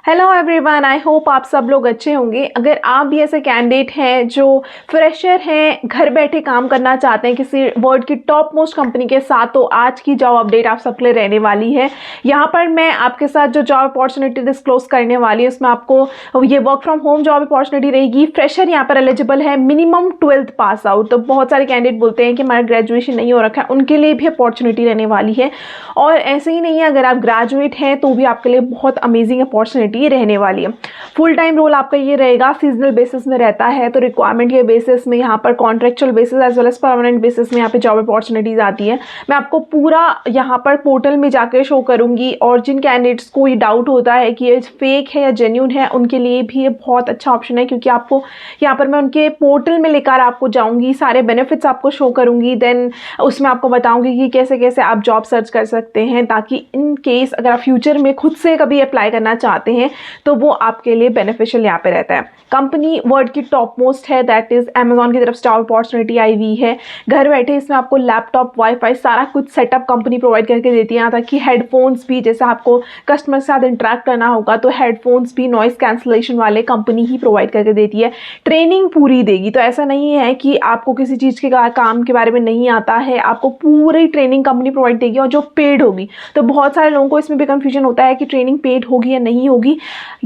Hello everyone, I hope आप सब लोग अच्छे होंगे। अगर आप भी ऐसे कैंडिडेट हैं जो फ्रेशर हैं, घर बैठे काम करना चाहते हैं किसी वर्ल्ड की टॉप मोस्ट कंपनी के साथ, तो आज की जॉब अपडेट आप सबके लिए रहने वाली है। यहाँ पर मैं आपके साथ जो जॉब अपॉर्चुनिटी डिस्क्लोज करने वाली है उसमें आपको ये work from home job opportunity रहेगी। फ्रेशर यहाँ पर एलिजिबल है, मिनिमम 12th पास आउट। तो बहुत सारे कैंडिडेट बोलते हैं कि हमारा ग्रेजुएशन नहीं हो रखा है, उनके लिए भी अपॉर्चुनिटी रहने वाली है। और ऐसे ही नहीं है, अगर आप ग्रेजुएट हैं तो भी आपके लिए बहुत अमेजिंग अपॉर्चुनिटी रहने वाली है। फुल टाइम रोल आपका ये रहेगा, सीजनल बेसिस में रहता है, तो रिक्वायरमेंट के बेसिस में यहाँ पर contractual basis as well as permanent basis में यहाँ पे जॉब अपॉर्चुनिटीज आती है। मैं आपको पूरा यहाँ पर पोर्टल में जाकर शो करूंगी, और जिन कैंडिडेट्स को ये डाउट होता है कि ये फेक है या जेन्यून है, उनके लिए भी ये बहुत अच्छा ऑप्शन है, क्योंकि आपको यहाँ पर मैं उनके पोर्टल में लेकर आपको जाऊँगी, सारे बेनिफिट्स आपको शो करूँगी, देन उसमें आपको बताऊँगी कि कैसे कैसे आप जॉब सर्च कर सकते हैं, ताकि इन केस अगर आप फ्यूचर में खुद से कभी अप्लाई करना चाहते हैं तो वो आपके लिए बेनिफिशियल यहाँ पे रहता है। कंपनी वर्ल्ड की टॉप मोस्ट है, दैट इज अमेजॉन की तरफ से जॉब अपॉर्चुनिटी आई हुई है। घर बैठे इसमें आपको लैपटॉप, वाईफाई, सारा कुछ सेटअप कंपनी प्रोवाइड करके देती है। यहाँ तक कि हेडफोन्स भी, जैसे आपको कस्टमर के साथ इंटरेक्ट करना होगा तो हेडफोन्स भी नॉइस कैंसलेशन वाले कंपनी ही प्रोवाइड करके देती है। ट्रेनिंग पूरी देगी, तो ऐसा नहीं है कि आपको किसी चीज़ के काम के बारे में नहीं आता है, आपको पूरी ट्रेनिंग कंपनी प्रोवाइड देगी, और जो पेड होगी। तो बहुत सारे लोगों को इसमें भी कन्फ्यूजन होता है कि ट्रेनिंग पेड होगी या नहीं होगी।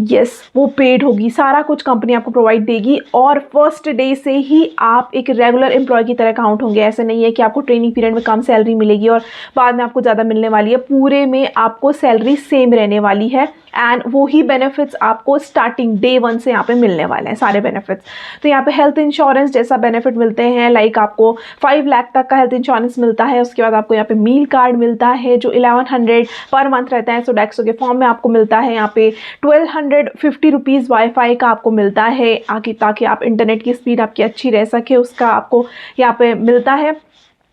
यस, वो पेड होगी, सारा कुछ कंपनी आपको प्रोवाइड देगी, और फर्स्ट डे से ही आप एक रेगुलर एम्प्लॉय की तरह काउंट होंगे। ऐसे नहीं है कि आपको ट्रेनिंग पीरियड में कम सैलरी मिलेगी और बाद में आपको ज़्यादा मिलने वाली है। पूरे में आपको सैलरी सेम रहने वाली है, एंड वो ही बेनिफिट्स आपको स्टार्टिंग डे 1 से यहाँ पे मिलने वाले हैं, सारे बेनिफिट्स। तो यहाँ पे हेल्थ इंश्योरेंस जैसा बेनिफिट मिलते हैं, लाइक आपको 5 लाख तक का हेल्थ इंश्योरेंस मिलता है। उसके बाद आपको यहाँ पे मील कार्ड मिलता है जो 1100 पर मंथ रहता है, सोडेक्सो के फॉर्म में आपको मिलता है। यहाँ पे 1250 रुपीज़ वाईफाई का आपको मिलता है, आगे ताकि आप इंटरनेट की स्पीड आपकी अच्छी रह सके, उसका आपको यहाँ पे मिलता है।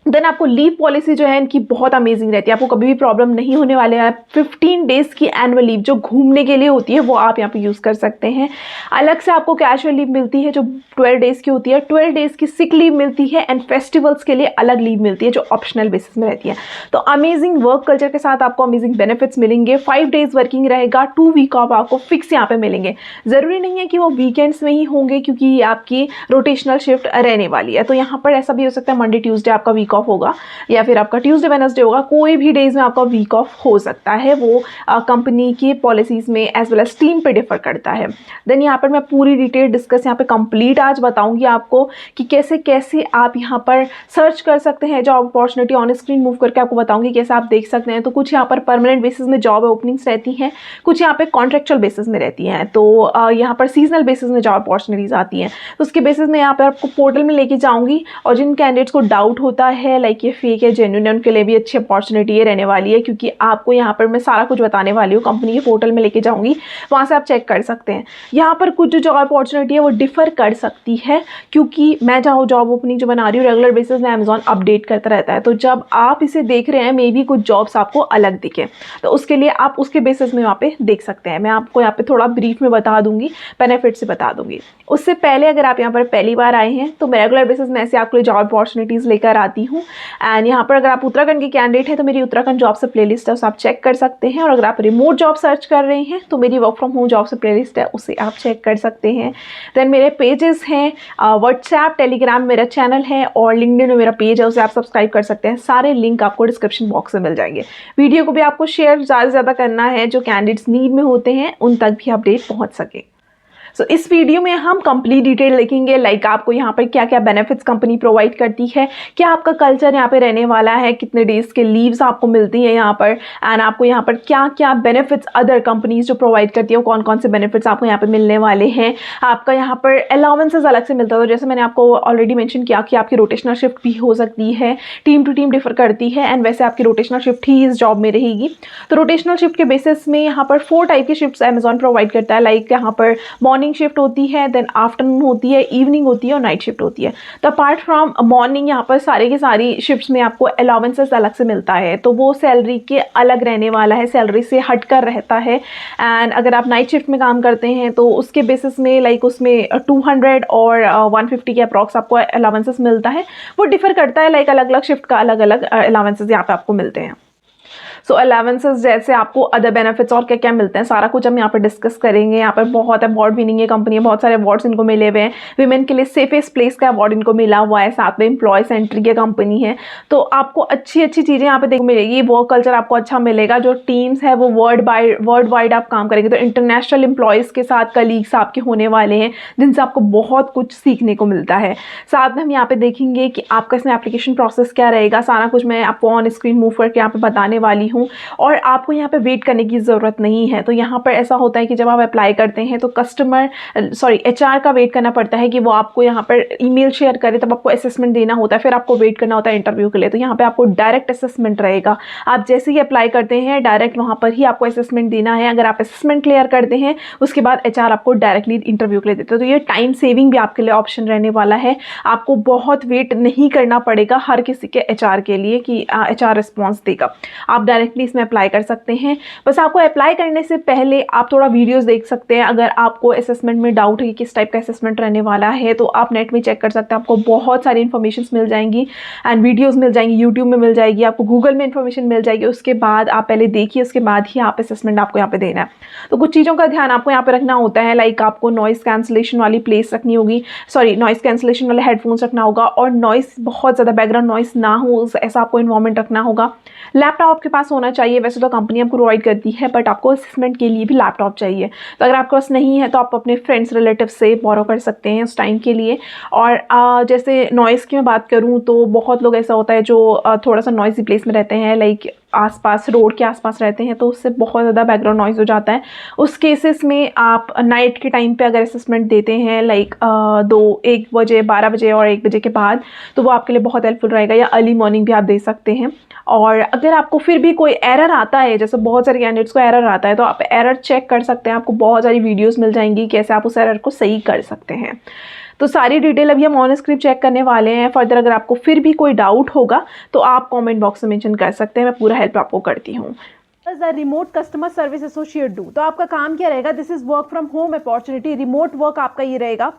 देन आपको लीव पॉलिसी जो है इनकी बहुत अमेजिंग रहती है, आपको कभी भी प्रॉब्लम नहीं होने वाले हैं। 15 डेज़ की एनुअल लीव जो घूमने के लिए होती है वो आप यहाँ पे यूज़ कर सकते हैं। अलग से आपको कैजुअल लीव मिलती है जो 12 डेज़ की होती है, 12 डेज़ की सिक लीव मिलती है, एंड फेस्टिवल्स के लिए अलग लीव मिलती है जो ऑप्शनल बेसिस में रहती है। तो अमेजिंग वर्क कल्चर के साथ आपको अमेजिंग बेनिफिट्स मिलेंगे। 5 डेज़ वर्किंग रहेगा, 2 वीक ऑफ आपको फिक्स यहाँ पे मिलेंगे। ज़रूरी नहीं है कि वो वीकेंड्स में ही होंगे, क्योंकि ये आपकी रोटेशनल शिफ्ट रहने वाली है। तो यहाँ पर ऐसा भी हो सकता है मंडे ट्यूसडे आपका वीक ऑफ होगा, या फिर आपका ट्यूसडे वेडनेसडे होगा, कोई भी डेज में आपका वीक ऑफ हो सकता है। वो कंपनी की पॉलिसीज़ में एज वेल एज टीम पे डिफर करता है। देन यहाँ पर मैं पूरी डिटेल डिस्कस यहाँ पे कंप्लीट आज बताऊंगी आपको कि कैसे कैसे आप यहाँ पर सर्च कर सकते हैं job opportunity. On screen move करके आपको बताऊंगी कैसे आप देख सकते हैं। तो कुछ यहाँ पर परमानेंट बेसिस में जॉब ओपनिंग्स रहती हैं, कुछ यहाँ पे कॉन्ट्रेक्चुअल बेसिस में रहती हैं, तो यहाँ पर सीजनल बेसिस में जॉब अपॉर्चुनिटीज़ आती हैं। तो उसके बेसिस में यहाँ पर आपको पोर्टल में लेके जाऊँगी, और जिन कैंडिडेट्स को डाउट होता है लाइक ये फेक है जेन्युइन है, उनके लिए भी अच्छी अपॉर्चुनिटी ये रहने वाली है, क्योंकि आपको यहाँ पर मैं सारा कुछ बताने वाली हूँ। कंपनी के पोर्टल में लेके जाऊँगी, वहाँ से आप चेक कर सकते हैं। यहाँ पर कुछ जो जॉब अपॉर्चुनिटी है वो डिफर कर सकती है, क्योंकि मैं जहाँ जॉब ओपनिंग जो बना रही हूँ रेगुलर बेसिस में अमेजॉन अपडेट करता रहता है। तो जब आप इसे देख रहे हैं मे बी कुछ जॉब्स आपको अलग दिखे, तो उसके लिए आप उसके बेसिस में वहाँ पे देख सकते हैं। मैं आपको यहाँ पे थोड़ा ब्रीफ में बता दूंगी, बेनिफिट से बता दूंगी। उससे पहले अगर आप यहाँ पर पहली बार आए हैं तो मैं रेगुलर बेसिस में ऐसे आपके लिए जॉब अपॉर्चुनिटीज़ लेकर आती हूँ। एंड यहाँ पर अगर आप उत्तराखंड के कैंडिडेट हैं तो मेरी उत्तराखंड जॉब से प्लेलिस्ट है, उसे आप चेक कर सकते हैं। और अगर आप रिमोट जॉब सर्च कर रहे हैं तो मेरी वर्क फ्रॉम होम जॉब से प्लेलिस्ट है, उसे आप चेक कर सकते हैं। देन मेरे पेजेस हैं, व्हाट्सएप, टेलीग्राम मेरा चैनल है, और लिंक्डइन में मेरा पेज है, उसे आप सब्सक्राइब कर सकते हैं। सारे लिंक आपको डिस्क्रिप्शन बॉक्स में मिल जाएंगे। वीडियो को भी आपको शेयर ज़्यादा से ज़्यादा करना है, जो कैंडिडेट्स नीड में होते हैं उन तक भी अपडेट पहुँच सके। सो इस वीडियो में हम कंप्लीट डिटेल लिखेंगे, लाइक आपको यहाँ पर क्या क्या बेनिफिट्स कंपनी प्रोवाइड करती है, क्या आपका कल्चर यहाँ पे रहने वाला है, कितने डेज़ के लीव्स आपको मिलती हैं यहाँ पर, एंड आपको यहाँ पर क्या क्या बेनिफिट्स अदर कंपनीज जो प्रोवाइड करती है, कौन कौन से बेनिफिट्स आपको यहाँ पे मिलने वाले हैं। आपका यहाँ पर अलाउंसेस अलग से मिलता है, तो जैसे मैंने आपको ऑलरेडी मेंशन किया कि आपकी रोटेशनल शिफ्ट भी हो सकती है, टीम टू टीम डिफर करती है, एंड वैसे आपकी रोटेशनल शिफ्ट ही इस जॉब में रहेगी। तो रोटेशनल शिफ्ट के बेसिस में यहाँ पर 4 टाइप की शिफ्ट्स अमेजॉन प्रोवाइड करता है, लाइक यहाँ पर मॉर्निंग शिफ्ट होती है, देन आफ्टरनून होती है, इवनिंग होती है, और नाइट शिफ्ट होती है। तो अपार्ट फ्रॉम मॉर्निंग यहाँ पर सारे की सारी शिफ्ट्स में आपको अलाउंसेस अलग से मिलता है, तो वो सैलरी के अलग रहने वाला है, सैलरी से हटकर रहता है। एंड अगर आप नाइट शिफ्ट में काम करते हैं तो उसके बेसिस में लाइक उसमें 200 और 150 के अप्रॉक्स आपको अलाउंसेस मिलता है। वो डिफर करता है, लाइक अलग अलग शिफ्ट का अलग अलग अलाउंसेस यहाँ पे आपको मिलते हैं। सो अलाउंसेस जैसे आपको अदर बेनिफिट्स और क्या क्या मिलते हैं, सारा कुछ हम यहाँ पर डिस्कस करेंगे। यहाँ पर बहुत अवार्ड विनिंग कंपनी है, बहुत सारे अवार्ड्स इनको मिले हुए हैं। विमेन के लिए सेफेस्ट प्लेस का अवार्ड इनको मिला हुआ है, साथ में एम्प्लॉय सेंट्री की कंपनी है। तो आपको अच्छी अच्छी चीज़ें यहाँ पे देखने मिलेगी। वर्क कल्चर आपको अच्छा मिलेगा। जो टीम्स है वो वर्ल्ड वाइड आप काम करेंगे, तो इंटरनेशनल एम्प्लॉयज़ के साथ कलीग्स आपके होने वाले हैं, जिनसे आपको बहुत कुछ सीखने को मिलता है। साथ में हम यहाँ पे देखेंगे कि आपका इसमें एप्लीकेशन प्रोसेस क्या रहेगा, सारा कुछ मैं आपको ऑन स्क्रीन मूव करके यहाँ पे बताने वाली हूँ। और आपको यहाँ पे वेट करने की ज़रूरत नहीं है। तो यहाँ पर ऐसा होता है कि जब आप अप्लाई करते हैं तो HR का वेट करना पड़ता है कि वो आपको यहाँ पर ईमेल शेयर करे, तब आपको असेसमेंट देना होता है, फिर आपको वेट करना होता है इंटरव्यू के लिए। तो यहाँ पे आपको डायरेक्ट असेसमेंट रहेगा। आप जैसे ही अप्लाई करते हैं डायरेक्ट वहाँ पर ही आपको असेसमेंट देना है। अगर आप असेसमेंट क्लियर करते हैं उसके बाद HR आपको डायरेक्टली इंटरव्यू के लिए देते हैं। तो ये टाइम सेविंग भी आपके लिए ऑप्शन रहने वाला है। आपको बहुत वेट नहीं करना पड़ेगा हर किसी के HR के लिए कि HR रिस्पॉन्स देगा। आप डायरेक्टली इसमें अप्लाई कर सकते हैं। बस आपको अप्लाई करने से पहले आप थोड़ा वीडियोज़ देख सकते हैं। अगर आपको असेसमेंट में डाउट है कि किस टाइप का असेसमेंट रहने वाला है, तो आप नेट में चेक कर सकते हैं। आपको बहुत सारी इन्फॉर्मेशन मिल जाएंगी एंड वीडियोस मिल जाएंगी, यूट्यूब में मिल जाएगी, आपको गूगल में इन्फॉर्मेशन मिल जाएगी। उसके बाद आप पहले देखिए, उसके बाद ही आप असेसमेंट आपको यहाँ पे देना है। तो कुछ चीज़ों का ध्यान आपको यहाँ पे रखना होता है, लाइक आपको नॉइस कैंसिलेशन वाली प्लेस रखनी होगी, नॉइस कैंसिलेशन वाले हेडफोन्स रखना होगा, और नॉइस बहुत ज़्यादा बैकग्राउंड नॉइस ना हो ऐसा आपको इन्वायरमेंट रखना होगा। लैपटॉप आपके पास होना चाहिए। वैसे तो कंपनी आपको प्रोवाइड करती है, बट आपको असेसमेंट के लिए भी लैपटॉप चाहिए। तो अगर आपके पास नहीं है तो आप अपने फ्रेंड्स रिलेटिव से बोरो कर सकते हैं उस टाइम के लिए। और जैसे नॉइस की मैं बात करूँ तो बहुत लोग ऐसा होता है जो थोड़ा सा नॉइसी प्लेस में रहते हैं, लाइक आसपास रोड के आसपास रहते हैं, तो उससे बहुत ज़्यादा बैकग्राउंड नॉइज़ हो जाता है। उस केसेस में आप नाइट के टाइम पे अगर असेसमेंट देते हैं, लाइक 1 बजे, 12 बजे और 1 बजे के बाद, तो वो आपके लिए बहुत हेल्पफुल रहेगा। या अर्ली मॉर्निंग भी आप दे सकते हैं। और अगर आपको फिर भी कोई एरर आता है, जैसे बहुत सारे कैंडिडेट्स को एरर आता है, तो आप एरर चेक कर सकते हैं। आपको बहुत सारी वीडियोज़ मिल जाएंगी कैसे आप उस एरर को सही कर सकते हैं। तो सारी डिटेल अभी हम ऑन स्क्रीन चेक करने वाले हैं। फर्दर अगर आपको फिर भी कोई डाउट होगा तो आप कमेंट बॉक्स में मेंशन कर सकते हैं, मैं पूरा हेल्प आपको करती हूँ। Remote customer service associate do, तो आपका काम क्या रहेगा? This is work from home opportunity. Remote work आपका ये रहेगा।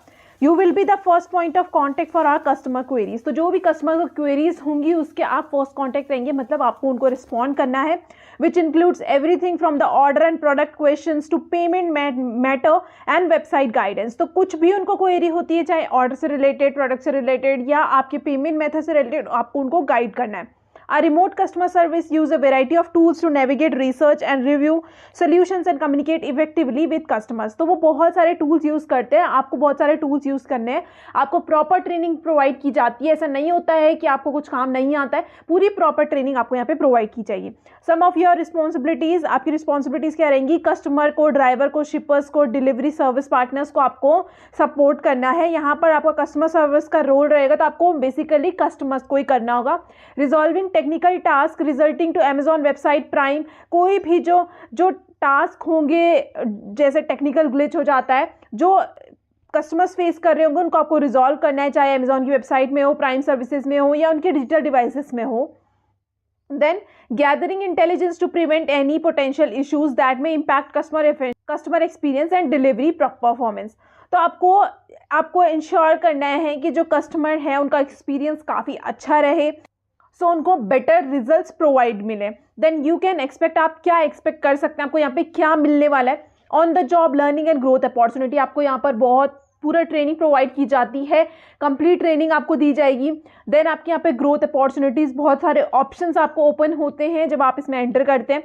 You will be the first point of contact for our customer queries. तो जो भी कस्टमर क्वेरीज होंगी उसके आप फर्स्ट कॉन्टैक्ट रहेंगे, मतलब आपको उनको रिस्पॉन्ड करना है, which includes everything from the order and product questions to payment matter and website guidance. तो कुछ भी उनको क्वेरी होती है, चाहे ऑर्डर से रिलेटेड, प्रोडक्ट से रिलेटेड या आपके पेमेंट मेथड से रिलेटेड, आपको उनको गाइड करना है। Our remote customer service use a variety of tools to navigate, research and review solutions and communicate effectively with customers। तो वो बहुत सारे tools यूज़ करते हैं। आपको बहुत सारे tools यूज़ करने हैं। आपको प्रॉपर ट्रेनिंग प्रोवाइड की जाती है। ऐसा नहीं होता है कि आपको कुछ काम नहीं आता है, पूरी प्रॉपर ट्रेनिंग आपको यहाँ पे प्रोवाइड की जाएगी। सम ऑफ योर रिस्पॉन्सिबिलिटीज़, आपकी रिस्पॉन्सिबिलिटीज़ क्या रहेंगी? कस्टमर को, ड्राइवर को, शिपर्स को, डिलीवरी सर्विस पार्टनर्स को आपको सपोर्ट करना है। यहाँ पर आपका कस्टमर सर्विस का रोल रहेगा, तो आपको बेसिकली कस्टमर्स को ही करना होगा। Resolving technical task resulting to Amazon website prime, कोई भी जो टास्क होंगे, जैसे टेक्निकल ग्लिच हो जाता है, जो कस्टमर्स फेस कर रहे होंगे, उनको आपको रिजॉल्व करना है, चाहे अमेजॉन की वेबसाइट में हो, प्राइम सर्विसेज में हो या उनके डिजिटल डिवाइसेस में हो। Then gathering intelligence to prevent any potential issues that may impact customer experience and delivery performance. तो आपको इंश्योर करना है कि जो कस्टमर है उनका एक्सपीरियंस काफ़ी अच्छा रहे, सो उनको बेटर रिजल्ट्स प्रोवाइड मिले। देन यू कैन एक्सपेक्ट, आप क्या एक्सपेक्ट कर सकते हैं, आपको यहाँ पे क्या मिलने वाला है? On the job learning and growth opportunity, आपको यहाँ पर बहुत पूरा ट्रेनिंग प्रोवाइड की जाती है, कंप्लीट ट्रेनिंग आपको दी जाएगी। देन आपके यहाँ पे ग्रोथ अपॉर्चुनिटीज़, बहुत सारे ऑप्शंस आपको ओपन होते हैं जब आप इसमें एंटर करते हैं।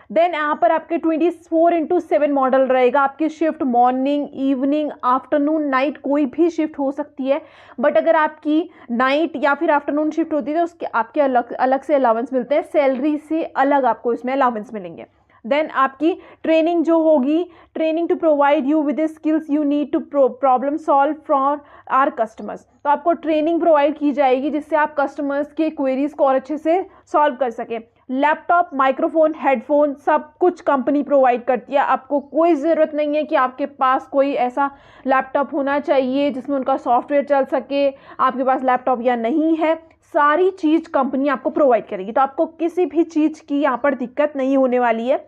देन यहाँ पर आपके 24/7 मॉडल रहेगा। आपकी shift morning, evening, afternoon, night, कोई भी शिफ्ट हो सकती है। बट अगर आपकी नाइट या फिर आफ्टरनून शिफ्ट होती है तो उसके आपके अलग से अलाउंस मिलते हैं, सैलरी से अलग आपको इसमें अलाउंस मिलेंगे। देन आपकी ट्रेनिंग जो होगी, training to provide you with the skills you need to problem solve for our customers. तो आपको ट्रेनिंग प्रोवाइड की जाएगी जिससे आप कस्टमर्स के क्वेरीज को और अच्छे से सॉल्व कर सकें। लैपटॉप, माइक्रोफोन, हेडफोन, सब कुछ कंपनी प्रोवाइड करती है। आपको कोई ज़रूरत नहीं है कि आपके पास कोई ऐसा लैपटॉप होना चाहिए जिसमें उनका सॉफ्टवेयर चल सके। आपके पास लैपटॉप या नहीं है, सारी चीज़ कंपनी आपको प्रोवाइड करेगी। तो आपको किसी भी चीज़ की यहाँ पर दिक्कत नहीं होने वाली है।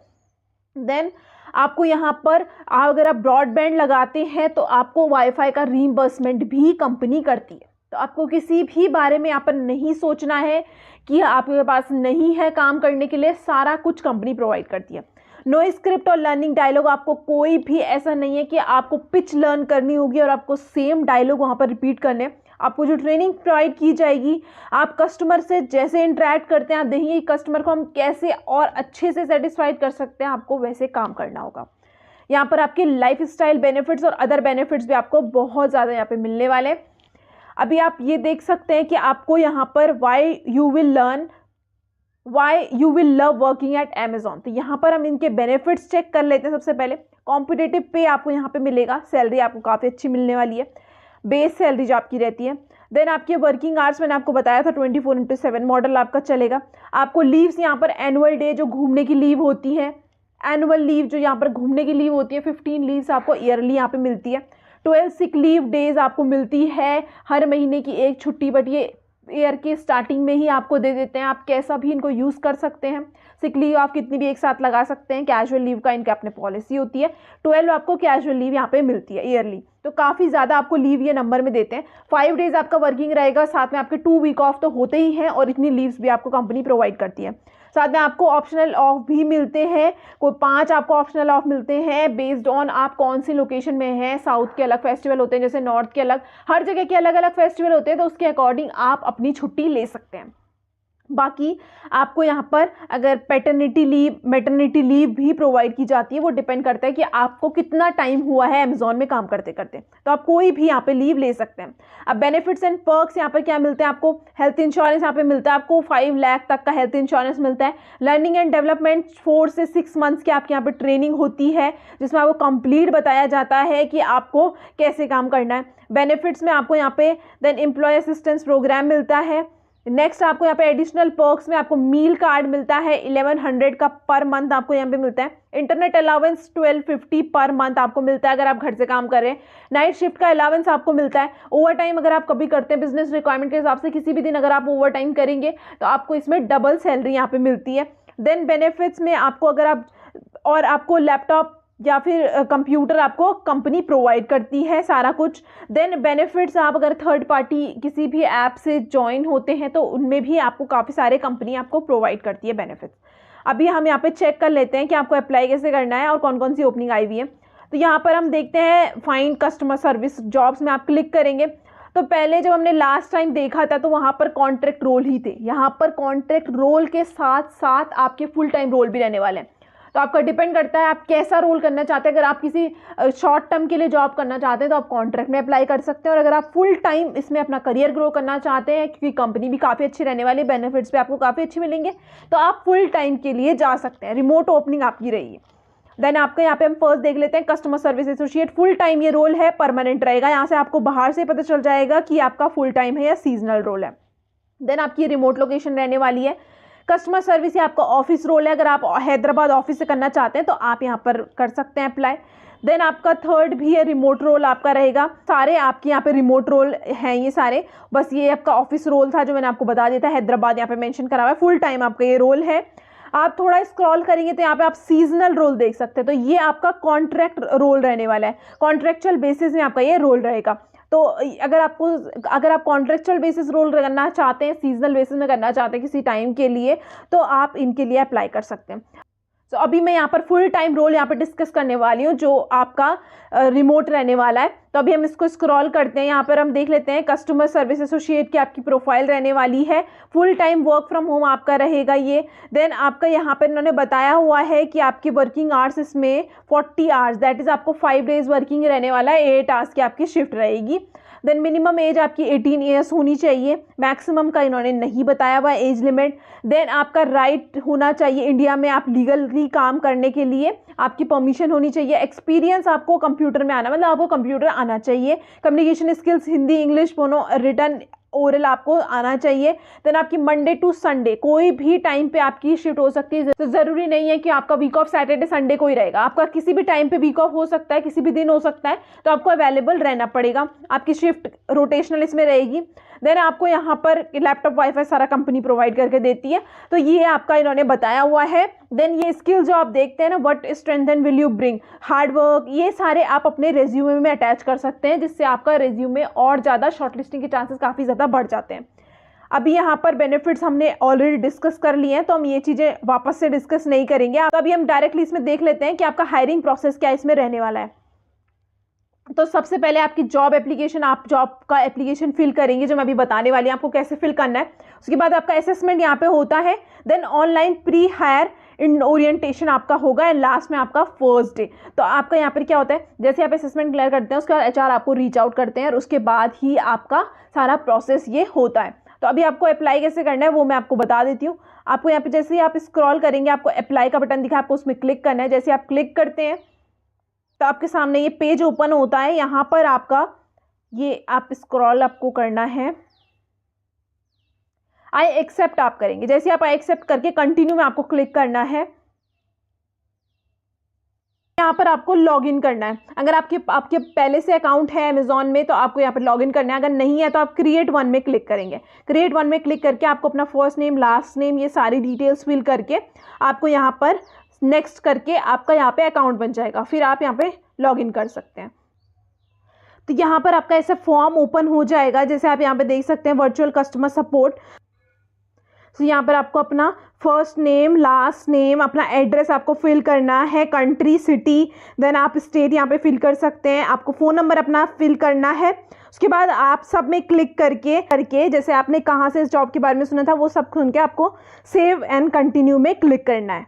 देन आपको यहाँ पर अगर आप ब्रॉडबैंड लगाते हैं तो आपको वाईफाई का रीइंबर्समेंट भी कंपनी करती है। तो आपको किसी भी बारे में यहाँ पर नहीं सोचना है कि आपके पास नहीं है काम करने के लिए, सारा कुछ कंपनी प्रोवाइड करती है। नो स्क्रिप्ट और लर्निंग डायलॉग, आपको कोई भी ऐसा नहीं है कि आपको पिच लर्न करनी होगी और आपको सेम डायलॉग वहाँ पर रिपीट करने। आपको जो ट्रेनिंग प्रोवाइड की जाएगी, आप कस्टमर से जैसे इंटरेक्ट करते हैं, आप देखेंगे कस्टमर को हम कैसे और अच्छे से सेटिस्फाइड कर सकते हैं, आपको वैसे काम करना होगा। यहाँ पर आपके लाइफ स्टाइल बेनिफिट्स और अदर बेनिफिट्स भी आपको बहुत ज़्यादा यहाँ पे मिलने वाले हैं। अभी आप ये देख सकते हैं कि आपको यहाँ पर why you will love working at Amazon. तो यहाँ पर हम इनके बेनिफिट्स चेक कर लेते हैं। सबसे पहले कॉम्पिटिटिव पे आपको यहाँ पे मिलेगा, सैलरी आपको काफ़ी अच्छी मिलने वाली है, बेस सैलरी जो आपकी रहती है। देन आपके वर्किंग आवर्स मैंने आपको बताया था 24/7 मॉडल आपका चलेगा। आपको लीव्स यहाँ पर एनुअल डे जो घूमने की लीव होती है, एनुअल लीव जो यहाँ पर घूमने की लीव होती है, 15 लीव्स आपको ईयरली यहाँ पे मिलती है। 12 सिक लीव डेज आपको मिलती है, हर महीने की एक छुट्टी, बट ये ईयर के स्टार्टिंग में ही आपको दे देते हैं, आप कैसा भी इनको यूज़ कर सकते हैं। सिक लीव आप कितनी भी एक साथ लगा सकते हैं, कैजुअल लीव का इनका अपने पॉलिसी होती है। 12 आपको कैजुअल लीव यहाँ पे मिलती है ईयरली, तो काफ़ी ज़्यादा आपको लीव ये नंबर में देते हैं। 5 डेज आपका वर्किंग रहेगा, साथ में आपके 2 वीक ऑफ तो होते ही हैं, और इतनी लीव्स भी आपको कंपनी प्रोवाइड करती है। साथ में आपको ऑप्शनल ऑफ भी मिलते हैं, कोई 5 आपको ऑप्शनल ऑफ मिलते हैं बेस्ड ऑन आप कौन सी लोकेशन में हैं। साउथ के अलग फेस्टिवल होते हैं, जैसे नॉर्थ के अलग, हर जगह के अलग अलग फेस्टिवल होते हैं, तो उसके अकॉर्डिंग आप अपनी छुट्टी ले सकते हैं। बाकी आपको यहाँ पर अगर पैटर्निटी लीव, मैटरनिटी लीव भी प्रोवाइड की जाती है, वो डिपेंड करता है कि आपको कितना टाइम हुआ है अमेजॉन में काम करते करते, तो आप कोई भी यहाँ पे लीव ले सकते हैं। अब बेनिफिट्स एंड पर्क्स यहाँ पर क्या मिलते हैं, आपको हेल्थ इंश्योरेंस यहाँ पे मिलता है, आपको 5 लाख तक का हेल्थ इंश्योरेंस मिलता है। लर्निंग एंड डेवलपमेंट 4 से 6 मंथ्स की आपके यहाँ पे ट्रेनिंग होती है, जिसमें आपको कंप्लीट बताया जाता है कि आपको कैसे काम करना है। बेनिफिट्स में आपको यहाँ पे देन एम्प्लॉय असिस्टेंस प्रोग्राम मिलता है। नेक्स्ट आपको यहाँ पे एडिशनल पर्क्स में आपको मील कार्ड मिलता है 1100 का पर मंथ आपको यहाँ पे मिलता है। इंटरनेट अलाउंस 1250 पर मंथ आपको मिलता है अगर आप घर से काम कर रहे हैं। नाइट शिफ्ट का अलाउंस आपको मिलता है। ओवर टाइम अगर आप कभी करते हैं बिजनेस रिक्वायरमेंट के हिसाब से, किसी भी दिन अगर आप ओवर टाइम करेंगे तो आपको इसमें डबल सैलरी यहाँ पे मिलती है। देन बेनिफिट्स में आपको अगर आप और आपको लैपटॉप या फिर कंप्यूटर आपको कंपनी प्रोवाइड करती है सारा कुछ। देन बेनिफिट्स आप अगर थर्ड पार्टी किसी भी ऐप से ज्वाइन होते हैं तो उनमें भी आपको काफ़ी सारे कंपनी आपको प्रोवाइड करती है बेनिफिट्स। अभी हम यहाँ पे चेक कर लेते हैं कि आपको अप्लाई कैसे करना है और कौन कौन सी ओपनिंग आई हुई है। तो यहाँ पर हम देखते हैं फाइंड कस्टमर सर्विस जॉब्स में आप क्लिक करेंगे तो पहले जब हमने लास्ट टाइम देखा था तो वहाँ पर कॉन्ट्रैक्ट रोल ही थे। यहाँ पर कॉन्ट्रैक्ट रोल के साथ साथ आपके फुल टाइम रोल भी रहने वाले हैं, तो आपका डिपेंड करता है आप कैसा रोल करना चाहते हैं। अगर आप किसी शॉर्ट टर्म के लिए जॉब करना चाहते हैं तो आप कॉन्ट्रैक्ट में अप्लाई कर सकते हैं, और अगर आप फुल टाइम इसमें अपना करियर ग्रो करना चाहते हैं, क्योंकि कंपनी भी काफ़ी अच्छी रहने वाली, बेनिफिट्स भी आपको काफ़ी अच्छी मिलेंगे, तो आप फुल टाइम के लिए जा सकते हैं। रिमोट ओपनिंग आपकी रहेगी। देन आपको यहाँ पे हम फर्स्ट देख लेते हैं customer service associate. Full time ये रोल है, परमानेंट रहेगा। यहाँ से आपको बाहर से पता चल जाएगा कि आपका फुल टाइम है या सीजनल रोल है। देन आपकी रिमोट लोकेशन रहने वाली है। कस्टमर सर्विस ये आपका ऑफिस रोल है। अगर आप हैदराबाद ऑफिस से करना चाहते हैं तो आप यहाँ पर कर सकते हैं अप्लाई। देन आपका थर्ड भी है रिमोट रोल आपका रहेगा। सारे आपके यहाँ पे रिमोट रोल हैं ये सारे, बस ये आपका ऑफिस रोल था जो मैंने आपको बता दिया था, हैदराबाद यहाँ पे मेंशन करा हुआ है। फुल टाइम आपका ये रोल है। आप थोड़ा स्क्रॉल करेंगे तो यहाँ पे आप सीजनल रोल देख सकते हैं, तो ये आपका कॉन्ट्रैक्ट रोल रहने वाला है। कॉन्ट्रैक्चुअल बेसिस में आपका ये रोल रहेगा। तो अगर आप कॉन्ट्रैक्चुअल बेसिस रोल करना चाहते हैं, सीजनल बेसिस में करना चाहते हैं किसी टाइम के लिए, तो आप इनके लिए अप्लाई कर सकते हैं। तो अभी मैं यहाँ पर फुल टाइम रोल यहाँ पर डिस्कस करने वाली हूँ जो आपका रिमोट रहने वाला है। तो अभी हम इसको स्क्रॉल करते हैं, यहाँ पर हम देख लेते हैं कस्टमर सर्विस एसोसिएट की आपकी प्रोफाइल रहने वाली है। Full time work from home आपका रहेगा ये। देन आपका यहाँ पर इन्होंने बताया हुआ है कि आपकी वर्किंग आवर्स इसमें 40 आवर्स, दैट इज़ आपको 5 डेज वर्किंग रहने वाला है। 8 आवर्स की आपकी शिफ्ट रहेगी। देन मिनिमम एज आपकी 18 ईयर्स होनी चाहिए। मैक्सिमम का इन्होंने नहीं बताया हुआ एज लिमिट। देन आपका राइट होना चाहिए इंडिया में आप लीगली काम करने के लिए, आपकी परमिशन होनी चाहिए। एक्सपीरियंस आपको कंप्यूटर में आना, मतलब आपको कंप्यूटर आना चाहिए। कम्युनिकेशन स्किल्स हिंदी इंग्लिश दोनों, रिटन ओरल आपको आना चाहिए। देन आपकी मंडे टू संडे कोई भी टाइम पे आपकी शिफ्ट हो सकती है, तो ज़रूरी नहीं है कि आपका वीक ऑफ सैटरडे संडे को ही रहेगा। आपका किसी भी टाइम पे वीक ऑफ हो सकता है, किसी भी दिन हो सकता है, तो आपको अवेलेबल रहना पड़ेगा। आपकी शिफ्ट रोटेशनल इसमें रहेगी। देन आपको यहाँ पर लैपटॉप वाईफाई सारा कंपनी प्रोवाइड करके देती है। तो ये आपका इन्होंने बताया हुआ है। देन ये स्किल जो आप देखते हैं ना, what strength and will you bring, hard work, ये सारे आप अपने रेज्यूमे में अटैच कर सकते हैं, जिससे आपका रेज्यूमे और ज़्यादा शॉर्टलिस्टिंग के चांसेस काफ़ी ज़्यादा बढ़ जाते हैं। अभी यहाँ पर बेनिफिट्स हमने ऑलरेडी डिस्कस कर लिए हैं, तो हम ये चीज़ें वापस से डिस्कस नहीं करेंगे। तो अभी हम डायरेक्टली इसमें देख लेते हैं कि आपका हायरिंग प्रोसेस क्या इसमें रहने वाला है। तो सबसे पहले आपकी जॉब एप्लीकेशन, आप जॉब का एप्लीकेशन फिल करेंगे, जो मैं अभी बताने वाली हूँ आपको कैसे फिल करना है। उसके बाद आपका असेसमेंट यहाँ पे होता है, then online pre hire in orientation आपका होगा, एंड लास्ट में आपका फर्स्ट डे। तो आपका यहाँ पर क्या होता है, जैसे आप असेसमेंट क्लियर करते हैं उसके बाद HR आपको रीच आउट करते हैं, और उसके बाद ही आपका सारा प्रोसेस ये होता है। तो अभी आपको अप्लाई कैसे करना है वो मैं आपको बता देती हूँ। आपको यहाँ पे जैसे ही आप स्क्रॉल करेंगे, आपको अप्लाई का बटन दिखा, आपको उसमें क्लिक करना है। जैसे आप क्लिक करते हैं तो आपके सामने ये पेज ओपन होता है। यहाँ पर आपका ये आप स्क्रॉल आपको करना है, आई एक्सेप्ट आप करेंगे। जैसे आप आई एक्सेप्ट करके कंटिन्यू में आपको क्लिक करना है। यहाँ पर आपको लॉगिन करना है। अगर आपके पहले से अकाउंट है अमेजॉन में तो आपको यहाँ पर लॉगिन करना है, अगर नहीं है तो आप क्रिएट वन में क्लिक करेंगे। क्रिएट वन में क्लिक करके आपको अपना फर्स्ट नेम, लास्ट नेम, ये सारी डिटेल्स फिल करके आपको यहाँ पर नेक्स्ट करके आपका यहाँ पे अकाउंट बन जाएगा। फिर आप यहाँ पे लॉगिन कर सकते हैं। तो यहाँ पर आपका ऐसा फॉर्म ओपन हो जाएगा, जैसे आप यहाँ पे देख सकते हैं, वर्चुअल कस्टमर सपोर्ट। तो यहाँ पर आपको अपना फर्स्ट नेम, लास्ट नेम, अपना एड्रेस आपको फिल करना है, कंट्री, सिटी, देन आप स्टेट यहाँ पे फिल कर सकते हैं। आपको फ़ोन नंबर अपना फिल करना है। उसके बाद आप सब में क्लिक करके जैसे आपने कहाँ से इस जॉब के बारे में सुना था वो सब सुन के आपको सेव एंड कंटिन्यू में क्लिक करना है।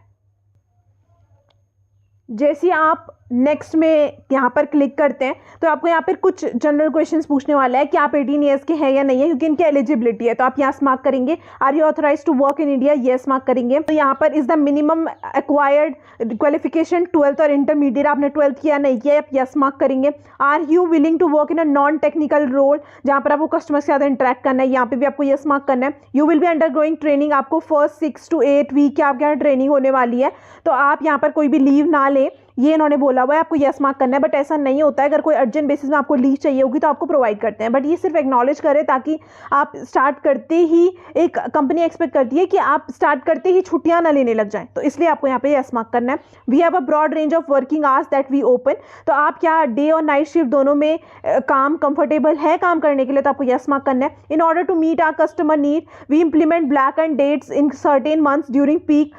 जैसे आप नेक्स्ट में यहाँ पर क्लिक करते हैं तो आपको यहाँ पर कुछ जनरल क्वेश्चंस पूछने वाला है कि आप 18 ईयर्स के हैं या नहीं है, क्योंकि इनकी एलिजिबिलिटी है। तो आप यहाँ मार्क करेंगे, are you authorize to work in India, yes mark करेंगे। तो यहाँ पर is the minimum acquired qualification 12th और इंटरमीडिएट, आपने 12th किया नहीं किया, आप येस मार्क करेंगे। Are you willing to work in a non technical role, जहाँ पर आपको कस्टमर से ज़्यादा इंटरेक्ट करना है, यहाँ पे भी आपको येस मार्क करना है। You will B undergoing training, आपको फर्स्ट 6 to 8 वीक की आपके यहाँ ट्रेनिंग होने वाली है, तो आप यहाँ पर कोई भी लीव ना लें, ये इन्होंने बोला हुआ है, आपको यस मार्क करना है। बट ऐसा नहीं होता है, अगर कोई अर्जेंट बेसिस में आपको लीव चाहिए होगी तो आपको प्रोवाइड करते हैं, बट ये सिर्फ एक्नॉलेज करें ताकि आप स्टार्ट करते ही, एक कंपनी एक्सपेक्ट करती है कि आप स्टार्ट करते ही छुट्टियां ना लेने लग जाएं, तो इसलिए आपको यहाँ पे यस मार्क करना है। We have a broad range of working hours that we open, तो आप क्या डे और नाइट शिफ्ट दोनों में काम कंफर्टेबल है काम करने के लिए, तो आपको यस मार्क करना है। In order to meet our customer need we implement black and dates in certain months during peak.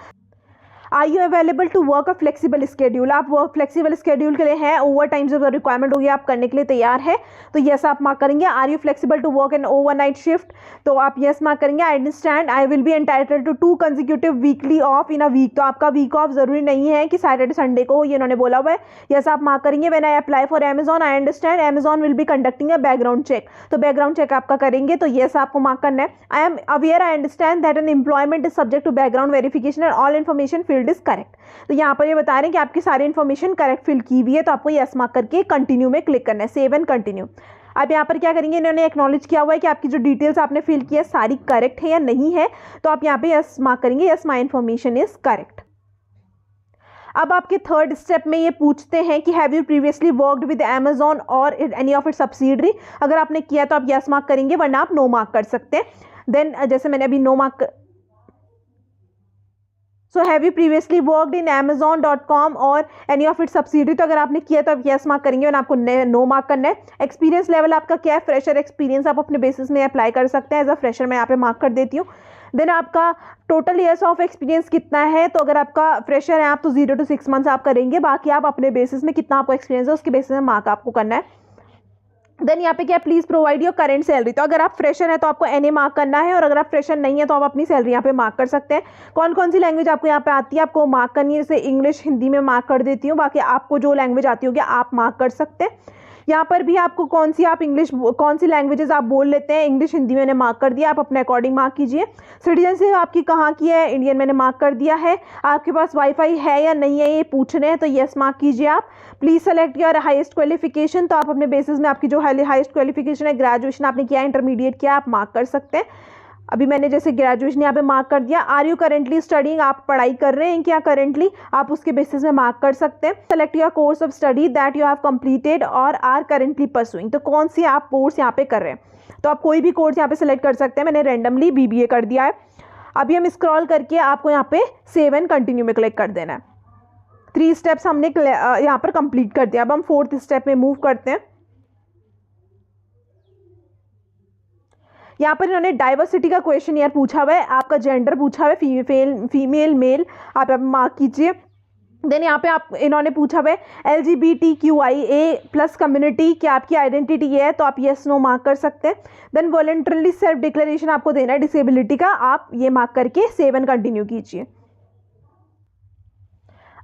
Are you available to work a flexible schedule, आप वर्क फ्लेक्सिबल स्केड्यूल के लिए हैं, ओवर टाइम जब requirement होगी आप करने के लिए तैयार है, तो यस आप मार्क करेंगे। Are you flexible to work an overnight shift, तो आप यस मार्क करेंगे। I understand I will be entitled to 2 consecutive weekly off in a week, तो आपका वीक ऑफ जरूरी नहीं है कि सैटरडे संडे को हो, ये उन्होंने बोला हुआ है, यस आप मार्क करेंगे। When I apply for Amazon I understand Amazon will be conducting a background check, तो बैकग्राउंड चेक आपका करेंगे, तो यस आपको मार्क करना है। I am aware I understand that an employment is subject to background verification and all information field is correct, तो यहाँ पर ये बता रहे हैं कि आपकी सारी इन्फॉर्मेशन करेक्ट फिल की हुई है, तो आपको यस मार्क करके कंटिन्यू में क्लिक करना है, सेव एंड कंटिन्यू। अब यहाँ पर क्या करेंगे, इन्होंने एक्नॉलेज किया हुआ है कि आपकी जो डिटेल्स आपने फिल की है सारी करेक्ट है या नहीं है, तो आप यहाँ पे यस मार्क करेंगे, yes my information is correct. अब आपके थर्ड स्टेप में ये पूछते हैं कि have you previously worked with Amazon और एनी ऑफ इट सब्सिडरी, अगर आपने किया तो आप यस मार्क करेंगे, वरना आप नो मार्क कर सकते हैं। देन जैसे मैंने अभी no mark, so have you previously worked in amazon.com और एनी ऑफ इट सब्सिडरी, तो अगर आपने किया तो आप यस मार्क करेंगे, और आपको नो मार्क करना है। एक्सपीरियंस लेवल आपका क्या है, फ्रेशर एक्सपीरियंस, आप अपने बेसिस में अप्लाई कर सकते हैं, एज अ फ्रेशर मैं यहाँ पे मार्क कर देती हूँ। देन आपका टोटल ईयर्स ऑफ एक्सपीरियंस कितना है, तो अगर आपका फ्रेशर है आप तो 0 to 6 मंथ्स आप करेंगे, बाकी आप अपने बेसिस में कितना आपको एक्सपीरियंस है उसके बेसिस में मार्क आपको करना है। देन यहाँ पे क्या, please provide your current salary, तो अगर आप फ्रेशर है तो आपको एनए मार्क करना है, और अगर आप फ्रेशर नहीं है तो आप अपनी सैलरी यहाँ पे मार्क कर सकते हैं। कौन कौन सी लैंग्वेज आपको यहाँ पे आती है आपको मार्क करनी है, जैसे इंग्लिश, हिंदी में मार्क कर देती हूँ, बाकी आपको जो लैंग्वेज आती होगी आप मार्क कर सकते हैं। यहाँ पर भी आपको कौन सी लैंग्वेजेस आप बोल लेते हैं, इंग्लिश, हिंदी मैंने मार्क कर दिया, आप अपने अकॉर्डिंग मार्क कीजिए। सिटीजनशिप आपकी कहाँ की है, इंडियन मैंने मार्क कर दिया है। आपके पास वाईफाई है या नहीं है ये पूछ रहे हैं, तो यस मार्क कीजिए आप। Please select your highest qualification, तो आप अपने बेसिस में आपकी जो हाईएस्ट क्वालिफिकेशन है, ग्रेजुएशन आपने किया, इंटरमीडिएट किया, आप मार्क कर सकते हैं। अभी मैंने जैसे ग्रेजुएशन यहाँ पे मार्क कर दिया। आर यू करेंटली स्टडिंग, आप पढ़ाई कर रहे हैं क्या करेंटली, आप उसके बेसिस में मार्क कर सकते हैं। Select your course of study that you have completed और आर करेंटली परसुइंग, तो कौन सी आप कोर्स यहाँ पे कर रहे हैं, तो आप कोई भी कोर्स यहाँ पे सेलेक्ट कर सकते हैं। मैंने रैंडमली BBA कर दिया है। अभी हम स्क्रॉल करके आपको यहाँ पे सेव एंड कंटिन्यू में क्लिक कर देना है। 3 स्टेप्स हमने यहाँ पर कंप्लीट कर दिया। अब हम 4th स्टेप में मूव करते हैं। यहाँ पर इन्होंने डाइवर्सिटी का क्वेश्चन यार पूछा हुआ है, आपका जेंडर पूछा हुआ है, फीमेल मेल, आप मार्क कीजिए। देन यहाँ पे आप इन्होंने पूछा हुआ है LGBTQIA+ कम्युनिटी, क्या आपकी आइडेंटिटी है, तो आप येस नो मार्क कर सकते हैं। देन वॉलंटरली सेल्फ डिक्लेरेशन आपको देना है डिसेबिलिटी का, आप ये मार्क करके सेव एंड कंटिन्यू कीजिए।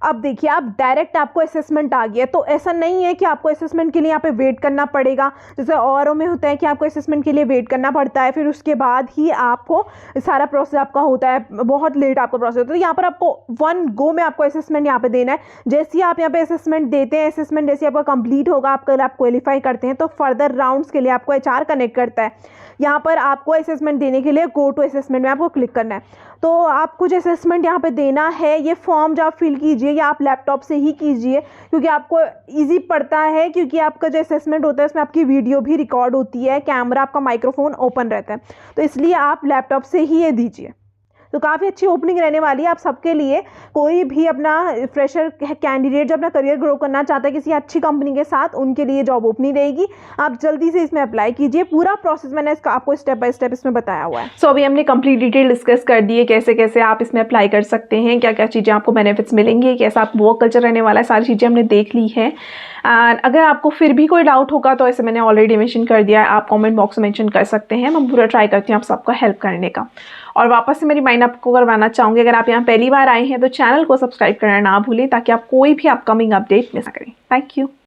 अब देखिए आप डायरेक्ट आपको असेसमेंट आ गया। तो ऐसा नहीं है कि आपको असेसमेंट के लिए यहाँ पे वेट करना पड़ेगा, जैसे औरों में होता है कि आपको असेसमेंट के लिए वेट करना पड़ता है, फिर उसके बाद ही आपको सारा प्रोसेस आपका होता है, बहुत लेट आपका प्रोसेस होता है। तो यहाँ पर आपको 1 गो में आपको असेसमेंट यहाँ पे देना है। जैसे ही आप यहाँ पे असेसमेंट देते हैं, असेसमेंट जैसे आपका कंप्लीट होगा, आप क्वालिफाई करते हैं, तो फर्दर राउंड्स के लिए आपको HR कनेक्ट करता है। यहाँ पर आपको असेसमेंट देने के लिए गो टू असेसमेंट में आपको क्लिक करना है। तो आप कुछ असेसमेंट यहाँ पे देना है। ये फॉर्म जो आप फिल कीजिए या आप लैपटॉप से ही कीजिए, क्योंकि आपको इजी पड़ता है, क्योंकि आपका जो असेसमेंट होता है उसमें आपकी वीडियो भी रिकॉर्ड होती है, कैमरा आपका माइक्रोफोन ओपन रहता है, तो इसलिए आप लैपटॉप से ही ये दीजिए। तो काफ़ी अच्छी ओपनिंग रहने वाली है आप सबके लिए। कोई भी अपना फ्रेशर कैंडिडेट जो अपना करियर ग्रो करना चाहता है किसी अच्छी कंपनी के साथ, उनके लिए जॉब ओपनिंग रहेगी। आप जल्दी से इसमें अप्लाई कीजिए। पूरा प्रोसेस मैंने इसका आपको स्टेप बाय स्टेप इसमें बताया हुआ है। अभी हमने कंप्लीट डिटेल डिस्कस कर दी है, कैसे कैसे आप इसमें अप्लाई कर सकते हैं, क्या क्या चीज़ें आपको बेनिफिट्स मिलेंगी, कैसा आप वर्क कल्चर रहने वाला है, सारी चीज़ें हमने देख ली है। एंड अगर आपको फिर भी कोई डाउट होगा तो ऐसे मैंने ऑलरेडी मेंशन कर दिया है, आप कमेंट बॉक्स में मेंशन कर सकते हैं। मैं पूरा ट्राई करती हूँ आप सबका हेल्प करने का। और वापस से मेरी माइंड आपको करवाना चाहूँगी, अगर आप यहाँ पहली बार आए हैं तो चैनल को सब्सक्राइब करना ना भूलें, ताकि आप कोई भी अपकमिंग अपडेट मिस ना करें। Thank you.